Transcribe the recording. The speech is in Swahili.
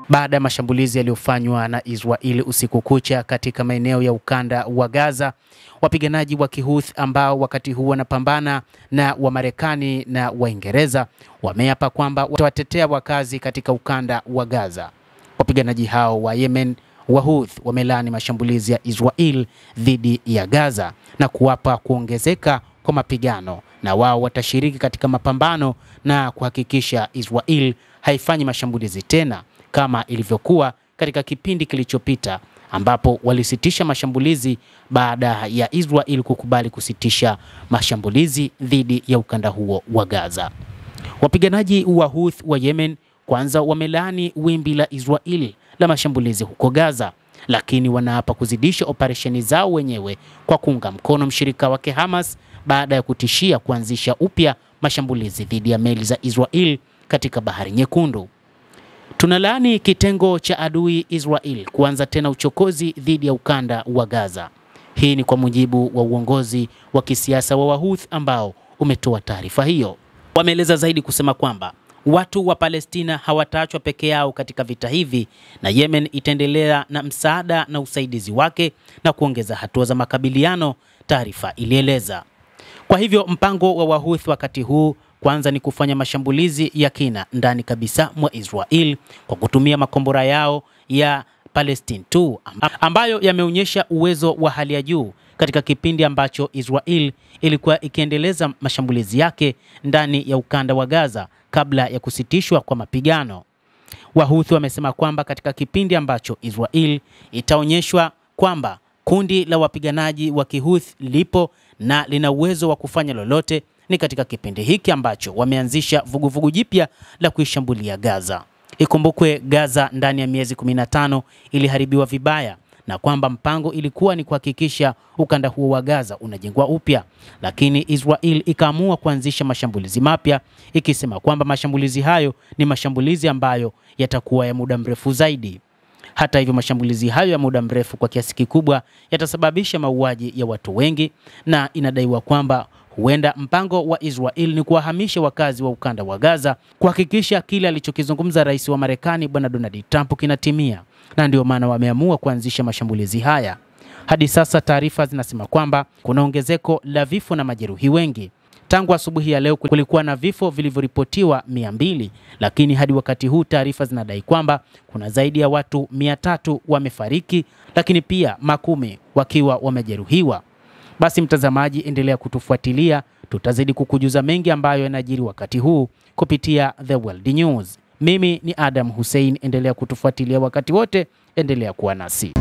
Baada ya mashambulizi yaliyofanywa na Israeli usiku kucha katika maeneo ya ukanda wa Gaza, wapiganaji wa Kihouthi ambao wakati huu wanapambana na Wamarekani na Waingereza wameapa kwamba watawatetea wakazi katika ukanda wa Gaza. Wapiganaji hao wa Yemen wa Houthi wamelaani mashambulizi ya Israeli dhidi ya Gaza na kuwapa kuongezeka kwa mapigano, na wao watashiriki katika mapambano na kuhakikisha Israeli haifanyi mashambulizi tena kama ilivyokuwa katika kipindi kilichopita ambapo walisitisha mashambulizi baada ya Israeli kukubali kusitisha mashambulizi dhidi ya ukanda huo wa Gaza. Wapiganaji wa Houthi wa Yemen kwanza wamelaani wimbi la Israeli la mashambulizi huko Gaza, lakini wanaapa kuzidisha operesheni zao wenyewe kwa kuunga mkono mshirika wake Hamas baada ya kutishia kuanzisha upya mashambulizi dhidi ya meli za Israeli katika Bahari Nyekundu. Tunalaani kitengo cha adui Israel kuanza tena uchokozi dhidi ya ukanda wa Gaza. Hii ni kwa mujibu wa uongozi wa kisiasa wa Houthi ambao umetoa taarifa hiyo. Wameeleza zaidi kusema kwamba watu wa Palestina hawataachwa peke yao katika vita hivi, na Yemen itaendelea na msaada na usaidizi wake na kuongeza hatua za makabiliano, taarifa ilieleza. Kwa hivyo mpango wa Houthi wakati huu kwanza ni kufanya mashambulizi ya kina ndani kabisa mwa Israel kwa kutumia makombora yao ya Palestine 2 ambayo yameonyesha uwezo wa hali ya juu katika kipindi ambacho Israel ilikuwa ikiendeleza mashambulizi yake ndani ya ukanda wa Gaza kabla ya kusitishwa kwa mapigano. Wahouthi wamesema kwamba katika kipindi ambacho Israel itaonyeshwa kwamba kundi la wapiganaji wa Kihouthi lipo na lina uwezo wa kufanya lolote, ni katika kipindi hiki ambacho wameanzisha vuguvugu jipya la kuishambulia Gaza. Ikumbukwe Gaza ndani ya miezi 15 iliharibiwa vibaya, na kwamba mpango ilikuwa ni kuhakikisha ukanda huo wa Gaza unajengwa upya, lakini Israel ikaamua kuanzisha mashambulizi mapya ikisema kwamba mashambulizi hayo ni mashambulizi ambayo yatakuwa ya muda mrefu zaidi. Hata hivyo, mashambulizi hayo ya muda mrefu kwa kiasi kikubwa yatasababisha mauaji ya watu wengi, na inadaiwa kwamba huenda mpango wa Israel ni kuwahamisha wakazi wa ukanda wa Gaza kuhakikisha kile alichokizungumza rais wa Marekani Bwana Donald Trump kinatimia, na ndio maana wameamua kuanzisha mashambulizi haya. Hadi sasa taarifa zinasema kwamba kuna ongezeko la vifo na majeruhi wengi. Tangu asubuhi ya leo kulikuwa na vifo vilivyoripotiwa 200, lakini hadi wakati huu taarifa zinadai kwamba kuna zaidi ya watu 300 wamefariki, lakini pia makumi wakiwa wamejeruhiwa. Basi mtazamaji, endelea kutufuatilia, tutazidi kukujuza mengi ambayo yanajiri wakati huu kupitia The World News. Mimi ni Adam Hussein, endelea kutufuatilia wakati wote, endelea kuwa nasi.